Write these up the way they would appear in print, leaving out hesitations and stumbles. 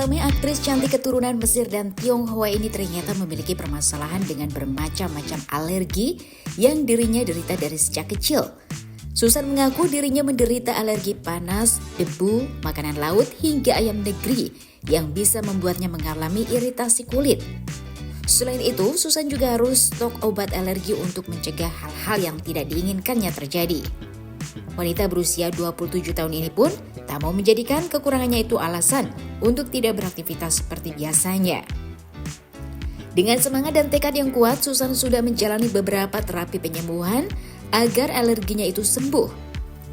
Sammy, aktris cantik keturunan Mesir dan Tionghoa ini ternyata memiliki permasalahan dengan bermacam-macam alergi yang dirinya derita dari sejak kecil. Susan mengaku dirinya menderita alergi panas, debu, makanan laut hingga ayam negeri yang bisa membuatnya mengalami iritasi kulit. Selain itu, Susan juga harus stok obat alergi untuk mencegah hal-hal yang tidak diinginkannya terjadi. Wanita berusia 27 tahun ini pun tak mau menjadikan kekurangannya itu alasan untuk tidak beraktivitas seperti biasanya. Dengan semangat dan tekad yang kuat, Susan sudah menjalani beberapa terapi penyembuhan agar alerginya itu sembuh.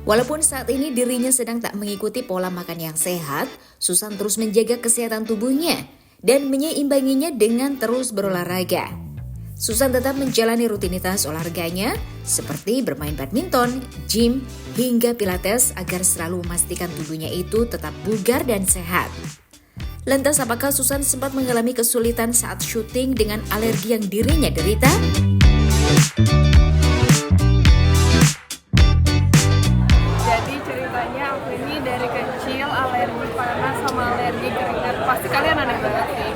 Walaupun saat ini dirinya sedang tak mengikuti pola makan yang sehat, Susan terus menjaga kesehatan tubuhnya dan menyeimbanginya dengan terus berolahraga. Susan tetap menjalani rutinitas olahraganya seperti bermain badminton, gym, hingga pilates agar selalu memastikan tubuhnya itu tetap bugar dan sehat. Lantas apakah Susan sempat mengalami kesulitan saat syuting dengan alergi yang dirinya derita? Jadi ceritanya aku ini dari kecil alergi panas sama alergi keringat. Pasti kalian aneh banget sih.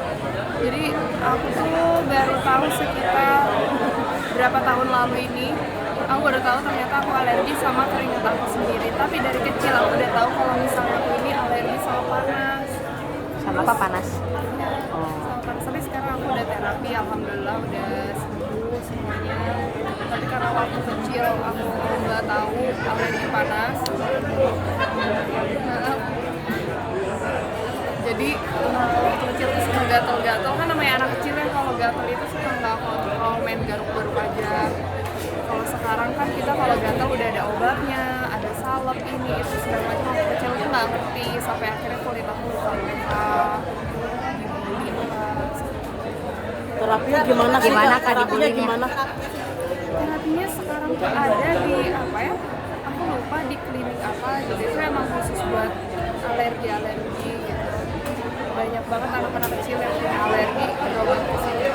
Jadi aku tuh baru tahu sekitar berapa tahun lalu ini, aku baru tahu ternyata aku alergi sama keringat aku sendiri. Tapi dari kecil aku udah tahu kalau misalnya aku ini alergi sama panas. Sama apa panas? Sama panas. Tapi sekarang aku udah terapi, alhamdulillah udah sembuh semuanya. Tapi karena waktu kecil aku nggak tahu alergi panas. Jadi waktu kecil tuh suka gatel-gatel, kan namanya anak kecil kan kalau gatel itu suka nggak kontrol, main garuk-garuk aja. Kalau sekarang kan kita kalau gatel udah ada obatnya, ada salep ini itu segala macam. Waktu kecil tuh nggak ngerti sampai akhirnya kulit aku merah. Terapinya gimana sih? Terapinya gimana? Terapinya sekarang tuh ada di apa ya? Aku lupa di klinik apa. Jadi itu emang khusus buat alergi gitu. Banyak banget anak-anak kecil yang punya alergi berobat ke sini.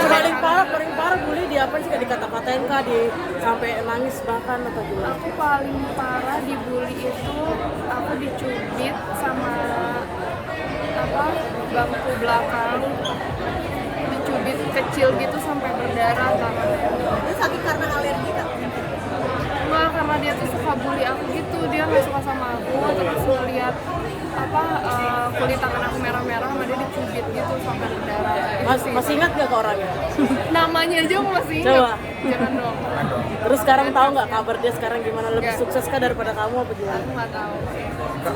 Paling parah bully di apa sih? Dikata-katain kah? Sampai nangis bahkan atau gimana? Aku paling parah dibully itu aku dicubit sama bangku belakang, dicubit kecil gitu sampai berdarah tangannya. Itu sakit karena alergi kak? Enggak, karena dia tuh suka bully aku gitu, dia nggak suka sama aku, terus ngeliat kulit tangan aku merah-merah sama dia dicubit gitu sampai berdarah. Masih ingat gak ke orangnya? Namanya aja aku masih ingat. Coba. Jangan dong. Terus sekarang tahu nggak kabar dia sekarang gimana? Lebih Nggak. sukses kah daripada kamu apa gimana? Aku nggak tahu.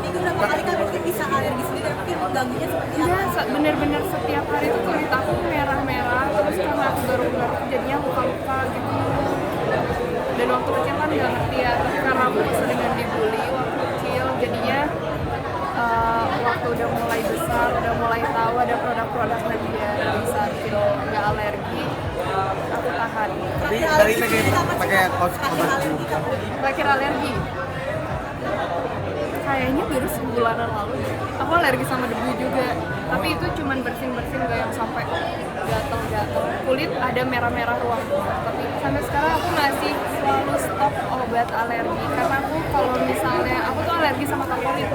Itu berapa kali kan mungkin bisa alergi sendiri, tapi mengganggunya seperti apa? Iya, bener-bener setiap hari tuh kulit aku merah-merah, terus karena aku garuk-garuk jadinya luka-luka gitu. Dan waktu kecil kan nggak ngerti ya, tapi karena aku seringan dibully waktu kecil, jadinya waktu udah mulai besar, udah mulai tahu ada produk-produk lagi ya bisa bikin nggak alergi, aku tahan. Tapi dari pakai obat juga. Terakhir alergi, kayaknya baru sebulanan lalu deh. Aku alergi sama debu juga, tapi itu cuman bersin-bersin, gak yang sampai gatel-gatel. Kulit ada merah-merah ruang. Tapi sampai sekarang aku masih selalu stok obat alergi karena aku kalau misalnya aku tuh alergi sama kaporit.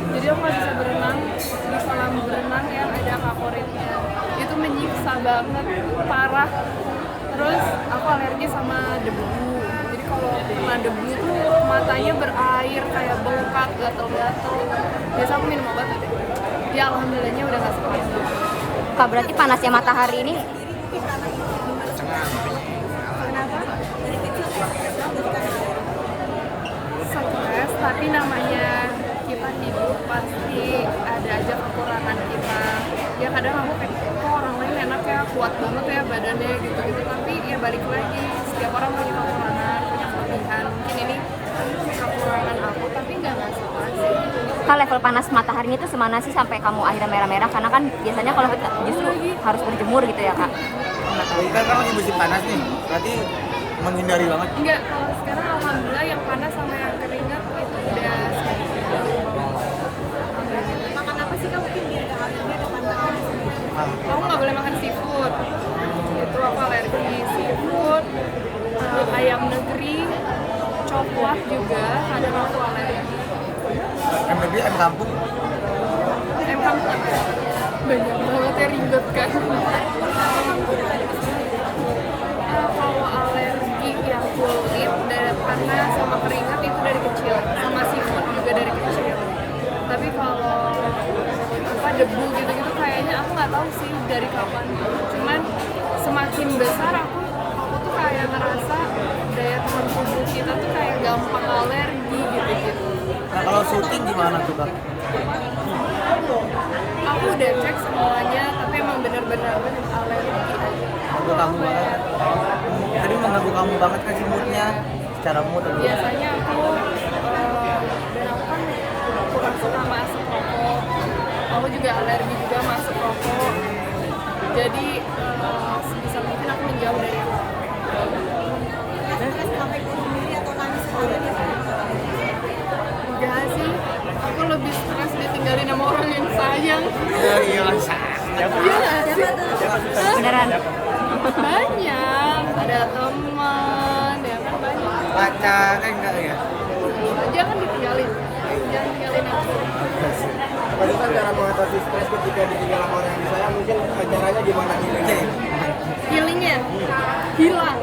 Jadi aku nggak bisa berenang di kolam berenang yang ada kaporitnya. Itu menyiksa banget, parah. Terus aku alergi sama debu. Jadi kalau kena debu tuh matanya berair kayak bengkak, gatel-gatel. Biasa aku minum obat deh. Ya alhamdulillahnya udah nggak seperti itu. Kak, berarti panasnya matahari ini Kenapa? Stres, tapi namanya kita hidup pasti ada aja kekurangan kita. Ya kadang aku kayak, kok orang lain enak ya, kuat banget ya badannya gitu-gitu. Tapi ya balik lagi, setiap orang punya kekurangan, punya kelebihan. Mungkin ini kekurangan aku, tapi nggak masalah sih. Kak, level panas matahari itu semana sih sampai kamu akhirnya merah-merah? Karena kan biasanya kalau kita justru harus berjemur gitu ya kak. Kita kan lagi musim panas nih, berarti menghindari banget. Enggak, kalau sekarang alhamdulillah yang panas sama yang keringat itu udah Makan apa sih kak mungkin biar nggak alergi atau pantangan? aku nggak boleh makan seafood. Itu aku alergi seafood, ayam negeri, coklat juga, kadang aku alergi. Yang lebih ayam kampung. Ayam kampung banyak banget ya, ribet kan. Kalau alergi yang kulit, panas sama keringat itu dari kecil, sama seafood juga dari kecil. Tapi kalau debu gitu-gitu kayaknya aku nggak tahu sih dari kapan. Cuman semakin besar aku tuh kayak ngerasa daya tahan tubuh kita tuh kayak gampang alergi gitu-gitu. Nah kalau syuting gimana tuh Kak? Aku udah cek semuanya, tapi emang bener-bener alergi aja. Mengganggu kamu banget. Tadi mengganggu kamu banget kan sih moodnya? Secara mood atau Biasanya aku dan aku kan kurang suka sama asap rokok. Aku juga alergi juga sama asap rokok. Jadi sebisa mungkin aku menjauh dari itu. Stres sampai bunuh diri atau nangis seharian ya? Enggak sih, aku lebih stres ditinggalin sama orang yang sayang. iya Iya nggak sih? Beneran. Banyak, ada teman, ya kan banyak. pacar enggak ya? Jangan ditinggalin aku. Bagaimana cara mengatasi stres ketika ditinggal sama orang yang disayang? Mungkin caranya gimana healingnya? Healingnya hilang.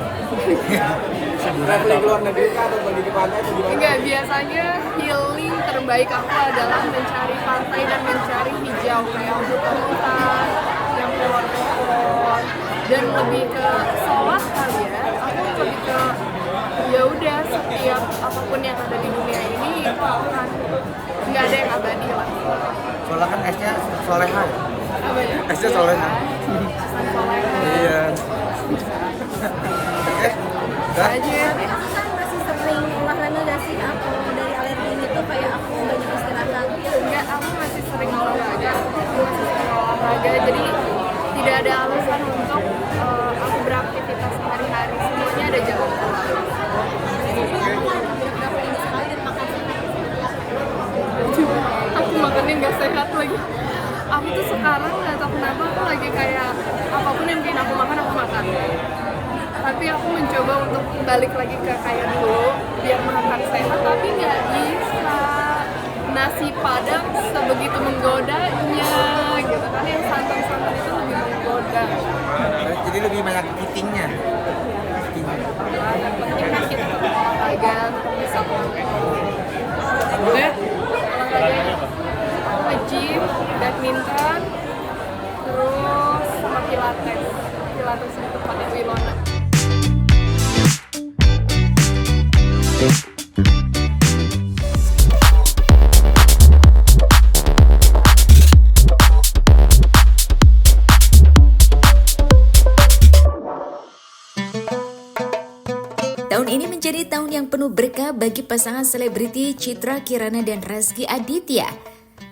Traveling ke luar negeri kah atau pergi ke pantai atau gimana? Enggak, biasanya healing terbaik aku adalah mencari pantai dan mencari hijau kayak hutan-hutan yang pohon-pohon, dan lebih ke sholat kali ya. Aku lebih ke ya udah, setiap apapun yang ada di dunia ini itu akan nggak ada yang abadi lah. Soalnya kan esnya soleha ya? Abadi. Esnya soleha. Iya. Kak? Aja. Aku kan masih sering olahraga gak sih? Aku dari alergi ini tuh kayak aku banyak istirahat. Enggak, aku masih sering olahraga. Jadi tidak ada alasan untuk aku beraktivitas sehari-hari. Semuanya ada jalan keluar. Aku makannya nggak sehat lagi. Aku tuh sekarang nggak tahu kenapa aku lagi kayak apapun yang bikin aku makan. Tapi aku mencoba untuk balik lagi ke kayak dulu biar makan sehat, tapi nggak bisa. Nasi padang sebegitu menggodanya gitu kan, yang santan-santan itu lebih menggoda. Jadi lebih banyak eatingnya. Yang penting kan kita tetap olahraga, tetap bisa olahraga, nge-gym, badminton, terus sama pilates di tempatnya Wilona. Tahun ini menjadi tahun yang penuh berkah bagi pasangan selebriti Citra Kirana dan Rezky Aditya.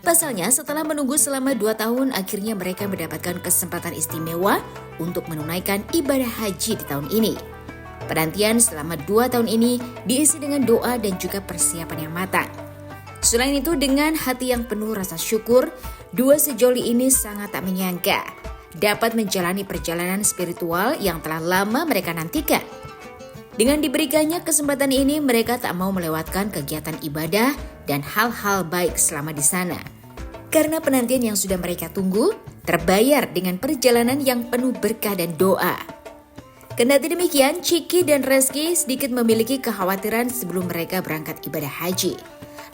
Pasalnya setelah menunggu selama 2 tahun, akhirnya mereka mendapatkan kesempatan istimewa untuk menunaikan ibadah haji di tahun ini. Penantian selama 2 tahun ini diisi dengan doa dan juga persiapan yang matang. Selain itu, dengan hati yang penuh rasa syukur, dua sejoli ini sangat tak menyangka dapat menjalani perjalanan spiritual yang telah lama mereka nantikan. Dengan diberikannya kesempatan ini, mereka tak mau melewatkan kegiatan ibadah dan hal-hal baik selama di sana. Karena penantian yang sudah mereka tunggu terbayar dengan perjalanan yang penuh berkah dan doa. Kendati demikian, Ciki dan Rezky sedikit memiliki kekhawatiran sebelum mereka berangkat ibadah haji,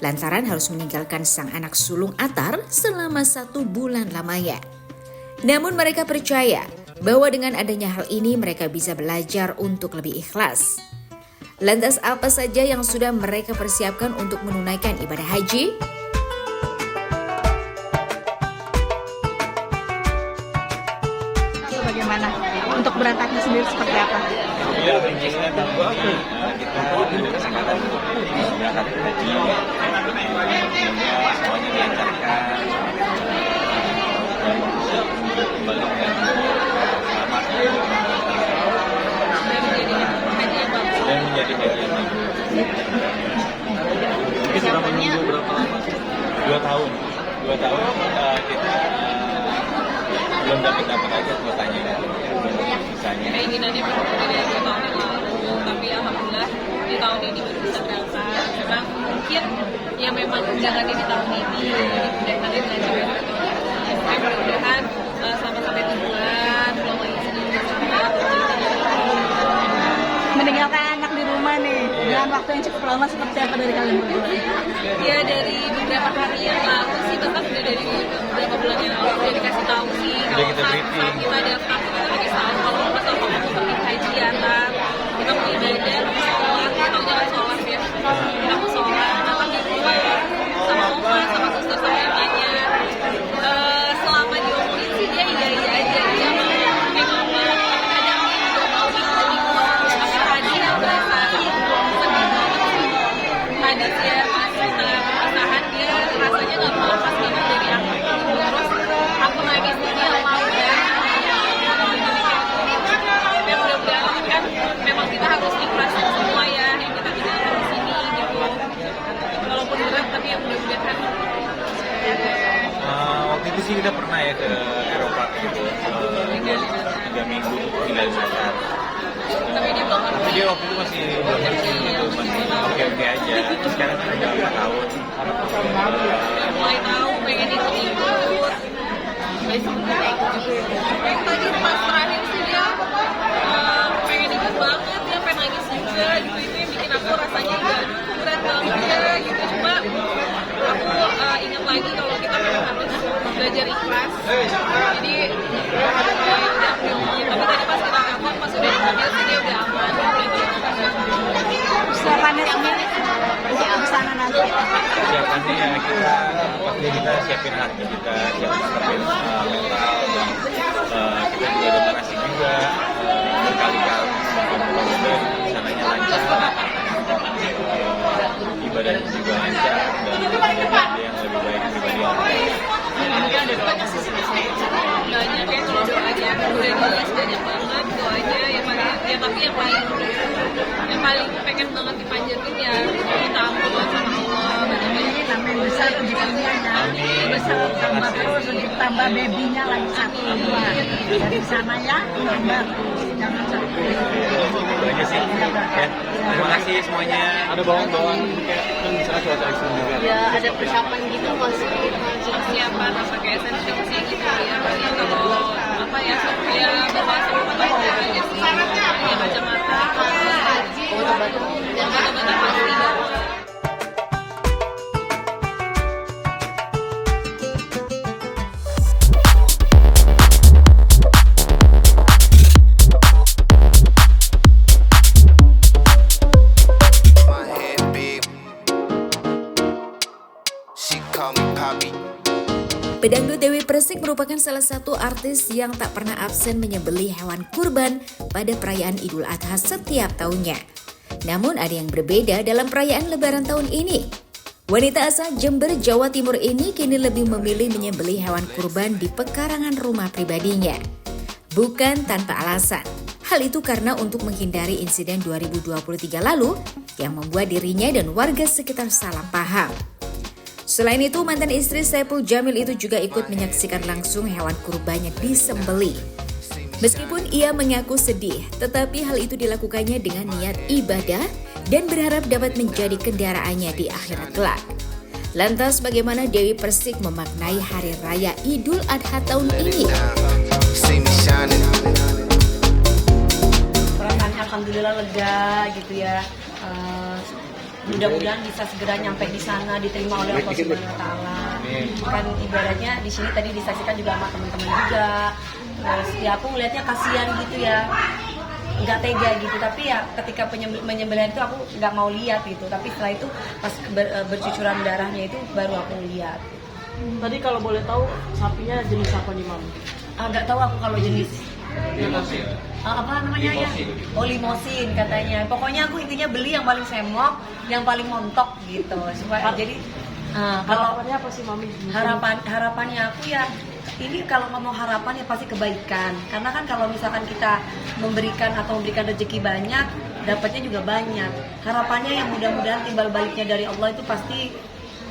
lantaran harus meninggalkan sang anak sulung Atar selama 1 bulan lamanya. Namun mereka percaya bahwa dengan adanya hal ini mereka bisa belajar untuk lebih ikhlas. Lantas apa saja yang sudah mereka persiapkan untuk menunaikan ibadah haji? Bagaimana? Untuk berangkatnya sendiri seperti apa? Iya, prinsipnya bahwa kita ada kesempatan untuk berangkat ke haji, semuanya dilancarkan, kembalikan dan menjadi haji yang bagus. Mungkin sudah menunggu berapa lama? 2 tahun. 2 tahun kita belum dapat aja kuotanya kan. Sisanya. Keinginannya berarti dari 2 tahun yang lalu, tapi alhamdulillah di tahun ini baru bisa berangkat. Memang mungkin ya memang undangan di tahun ini, jadi mudah-mudahan dilancarkan. Mudah-mudahan yang cukup lama seperti apa dari kalian berdua? Ya dari beberapa hari yang lalu sih, bahkan udah dari beberapa bulan yang lalu udah dikasih tahu sih kalau kita saat briefing. kita daftar kita dikasih tahu kalau pas sama kamu pergi haji ya kita mau ibadah sholat, kita tahu jangan sholat ya, kita mau sholat, apa gitu sama oma, sama suster, sama yang lainnya. Selama diomongin sih dia iya aja, dia memang kadang dia juga mau ikut tadi yang berasa sedih banget sih. Tadi dia pas kita perpisahan dia rasanya nggak mau lepas banget dari aku, terus aku nangis dia mau ya. Ya mudah-mudahan kan memang kita harus ikhlasin semua ya yang kita tinggalkan di sini gitu. Walaupun berat tapi ya mudah-mudahan. Waktu itu sih kita pernah ya ke Eropa gitu, 3 minggu tinggal di sana. Tapi dia belum ngerti. Jadi waktu itu masih belum ngerti gitu, masih oke aja. Sekarang kan udah 4 tahun. Mulai tahu pengen ikut-ikut. Tadi pas terakhir sih dia pengen ikut banget, dia pengen nangis juga gitu. Itu yang bikin aku rasanya berat banget ya gitu. Cuma aku ingat lagi kalau kita memang harus belajar ikhlas. Jadi tapi tadi pas kita kantor, pas udah di mobil sih dia udah aman. Persiapannya sendiri di sana nanti. Siapannya ya kita siapin hati kita, siapin mental, kita juga donasi juga berkali-kali. Mudah-mudahan sananya lancar, ibadahnya juga lancar dan ada yang lebih baik pribadi Allah. Banyak ya kalau doanya udah jelas banyak banget doanya ya paling ya, tapi yang paling pengen banget dipanjatin ya minta ampun sama Allah, banyak-banyak Amin, besar rezekinya ya. Besar tambah terus, tambah babynya lagi 1, 2. Dari sana ya, tambah terus. Jangan sampai. Itu aja sih. Ya. Terima kasih semuanya. Ada bawang-bawang kayak kan misalnya cuaca ekstrim juga. Ya ada persiapan gitu masih persiapan apa kayak sensitifnya gitu ya, paling kalau apa ya bawa sempat aja sih ya kacamata obat-obatan pasti bawa. My head big. She call me Poppy. Pedangdut Dewi Persik merupakan salah satu artis yang tak pernah absen menyembelih hewan kurban pada perayaan Idul Adha setiap tahunnya. Namun ada yang berbeda dalam perayaan Lebaran tahun ini. Wanita asal Jember, Jawa Timur ini kini lebih memilih menyembelih hewan kurban di pekarangan rumah pribadinya. Bukan tanpa alasan. Hal itu karena untuk menghindari insiden 2023 lalu yang membuat dirinya dan warga sekitar salah paham. Selain itu, mantan istri Saipul Jamil itu juga ikut menyaksikan langsung hewan kurbannya disembelih. Meskipun ia mengaku sedih, tetapi hal itu dilakukannya dengan niat ibadah dan berharap dapat menjadi kendaraannya di akhirat kelak. Lantas bagaimana Dewi Persik memaknai Hari Raya Idul Adha tahun ini? See me shining. Perasaannya alhamdulillah lega gitu ya. Mudah-mudahan bisa segera nyampe di sana, diterima oleh Allah Subhanahu wa taala. Kan ibaratnya di sini tadi disaksikan juga sama teman-teman juga. Terus ya aku ngelihatnya kasihan gitu ya. Nggak tega gitu, tapi ya ketika penyembelihan itu aku nggak mau lihat gitu. Tapi setelah itu pas bercucuran darahnya itu baru aku lihat. Tadi kalau boleh tahu sapinya jenis apa nih, Mam? Nggak tahu aku kalau jenis apa namanya ya? Oh, limosin katanya. Pokoknya aku intinya beli yang paling semok, yang paling montok gitu. Supaya jadi kalau Harapannya apa sih, Mami? harapannya aku ya ini kalau ngomong harapan ya pasti kebaikan. Karena kan kalau misalkan kita memberikan rezeki banyak, dapatnya juga banyak. Harapannya yang mudah-mudahan timbal baliknya dari Allah itu pasti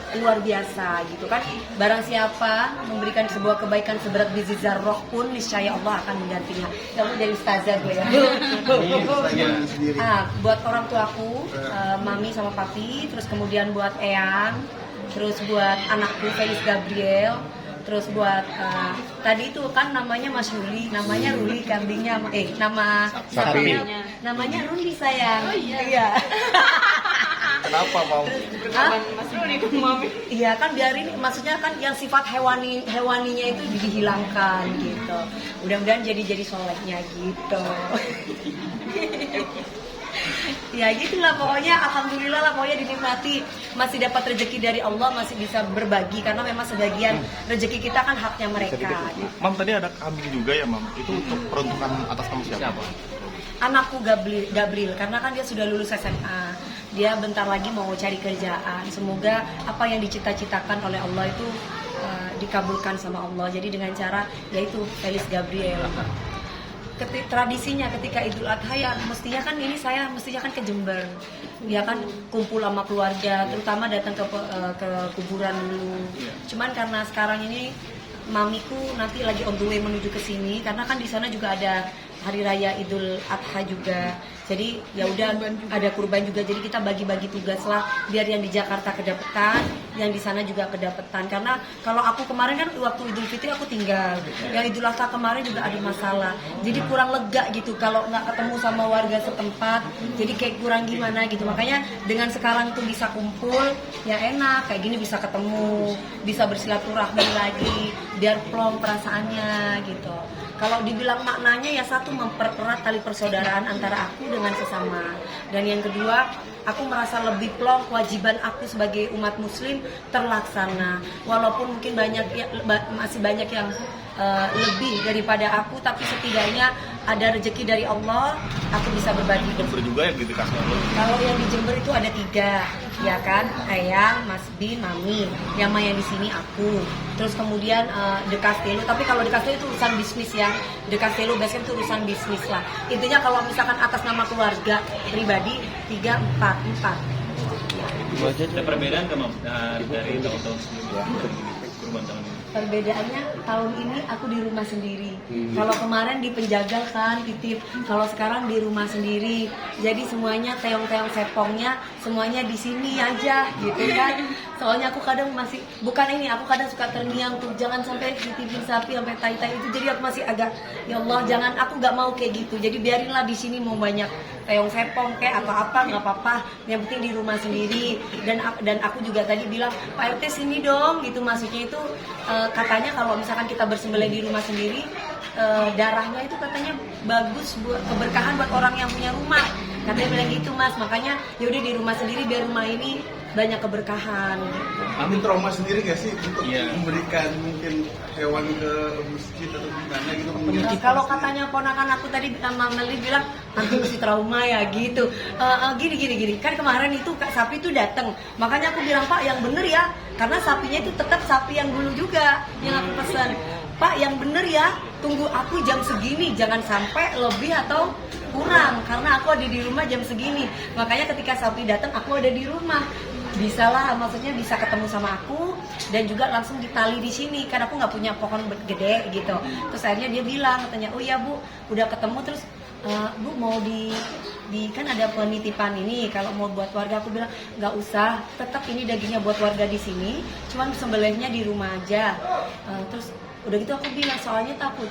luar biasa gitu kan. Barang siapa memberikan sebuah kebaikan seberat biji zarrah pun niscaya Allah akan menggantinya. Kamu jadi ustazah gue ya. Buat orang tuaku, mami sama papi, terus kemudian buat Eyang, terus buat anakku Felis Gabriel, terus buat tadi itu kan namanya Mas Ruli, namanya Ruli kambingnya, nama Sapi. namanya Ruli sayang. Oh iya. Kenapa, Mam? Mas Ruli dong, Mami. Iya kan biarin, maksudnya kan yang sifat hewaninya itu dihilangkan gitu. Mudah-mudahan jadi solehnya gitu. Ya gitulah pokoknya, alhamdulillah lah, pokoknya dinikmati, masih dapat rezeki dari Allah, masih bisa berbagi karena memang sebagian rezeki kita kan haknya mereka. Mam, tadi ada kambing juga ya, Mam? Itu untuk peruntukan atas nama siapa? Anakku Gabriel, karena kan dia sudah lulus SMA, dia bentar lagi mau cari kerjaan. Semoga apa yang dicita-citakan oleh Allah itu dikabulkan sama Allah. Jadi dengan cara yaitu Felis Gabriel. Tradisinya ketika Idul Adha ya mestinya kan ke Jember, ya kan kumpul sama keluarga, terutama datang ke kuburan dulu. Cuman karena sekarang ini mamiku nanti lagi on the way menuju ke sini, karena kan di sana juga ada hari raya Idul Adha juga. Jadi ya udah ada kurban juga. Jadi kita bagi-bagi tugas lah biar yang di Jakarta kedapetan, yang di sana juga kedapetan. Karena kalau aku kemarin kan waktu Idul Fitri aku tinggal. Yang Idul Adha kemarin juga ada masalah. Jadi kurang lega gitu kalau nggak ketemu sama warga setempat. Jadi kayak kurang gimana gitu. Makanya dengan sekarang tuh bisa kumpul, ya enak. Kayak gini bisa ketemu, bisa bersilaturahmi lagi, biar plong perasaannya gitu. Kalau dibilang maknanya ya satu, mempererat tali persaudaraan antara aku dengan sesama. Dan yang kedua, aku merasa lebih plong, kewajiban aku sebagai umat muslim terlaksana. Walaupun mungkin masih banyak yang lebih daripada aku, tapi setidaknya ada rezeki dari Allah, aku bisa berbagi. Jember juga yang dikasih Allah. Kalau yang di Jember itu ada 3, ya kan? Eyang, Mas Bin, Mami. Yang yang di sini aku. Terus kemudian The Castello. Tapi kalau The Castello itu urusan bisnis ya. The Castello biasanya itu urusan bisnis lah. Intinya kalau misalkan atas nama keluarga pribadi 3, 4. Ada perbedaan nggak, Mam, dari tahun-tahun sebelumnya? Kurban tahun ini? Perbedaannya tahun ini aku di rumah sendiri. Kalau kemarin di penjagal kan titip, kalau sekarang di rumah sendiri. Jadi semuanya teong-teong sepongnya semuanya di sini aja gitu kan. Soalnya aku kadang masih aku kadang suka terngiang tuh, jangan sampai dititipin sapi sampai tai-tai itu. Jadi aku masih agak, ya Allah jangan, aku nggak mau kayak gitu. Jadi biarinlah di sini mau banyak teong sepong kayak apa-apa nggak apa-apa. Yang penting di rumah sendiri. Dan aku juga tadi bilang, Pak RT sini dong gitu, maksudnya itu katanya kalau misalkan kita bersembelih di rumah sendiri, darahnya itu katanya bagus buat keberkahan buat orang yang punya rumah. Katanya bilang gitu Mas, makanya yaudah di rumah sendiri biar rumah ini banyak keberkahan. Amin trauma sendiri gak sih untuk memberikan mungkin hewan ke masjid atau gimana gitu? Nah, kalau katanya ponakan aku tadi sama Meli bilang nanti mesti trauma ya gitu. Gini. Kan kemarin itu sapi itu datang, makanya aku bilang Pak yang bener ya, karena sapinya itu tetap sapi yang dulu juga yang aku pesan. Pak yang bener ya, tunggu aku jam segini, jangan sampai lebih atau kurang, karena aku ada di rumah jam segini. Makanya ketika sapi datang aku ada di rumah. Bisalah, maksudnya bisa ketemu sama aku dan juga langsung ditali di sini, karena aku nggak punya pohon gede gitu. Terus akhirnya dia bilang, katanya, oh ya Bu, udah ketemu, terus Bu mau di kan ada penitipan ini, kalau mau buat warga. Aku bilang nggak usah, tetap ini dagingnya buat warga di sini, cuman sembelihnya di rumah aja. Terus udah gitu aku bilang, soalnya takut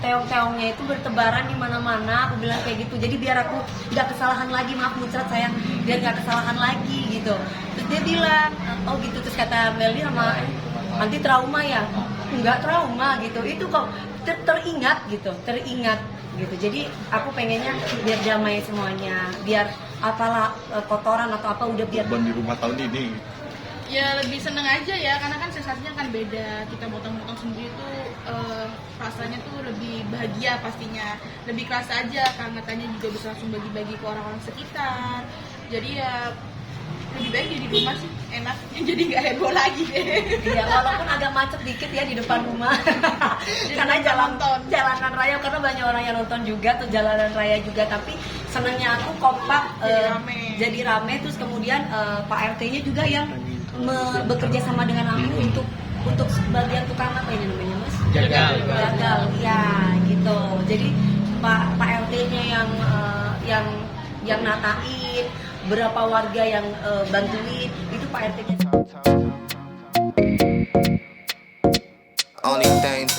teong-teongnya itu bertebaran di mana-mana. Aku bilang kayak gitu, jadi biar aku nggak kesalahan lagi, maaf muncrat sayang, biar nggak kesalahan lagi gitu. Terus dia bilang, oh gitu. Terus kata Meli sama, nanti trauma ya? Nggak trauma gitu, itu kok teringat gitu. Jadi aku pengennya biar damai semuanya, biar apalah kotoran atau apa udah biar. Kurban di rumah tahun ini. Ya lebih seneng aja ya, karena kan sensasinya kan beda. Kita motong-motong sendiri tuh rasanya tuh lebih bahagia pastinya, lebih kerasa aja, kehanggatannya juga bisa langsung bagi-bagi ke orang-orang sekitar. Jadi ya lebih baik di rumah sih, enak. Jadi nggak heboh lagi deh. Iya, walaupun agak macet dikit ya di depan rumah. Karena jalanan raya, karena banyak orang yang nonton juga tuh, jalanan raya juga. Tapi senangnya aku kompak, jadi rame. Terus kemudian Pak RT-nya juga yang bekerja sama dengan aku untuk bagian tukang apa ini namanya Mas? Jagal, ya gitu. Jadi Pak RT-nya yang natain, berapa warga yang bantuin, itu Pak RT-nya. Only thing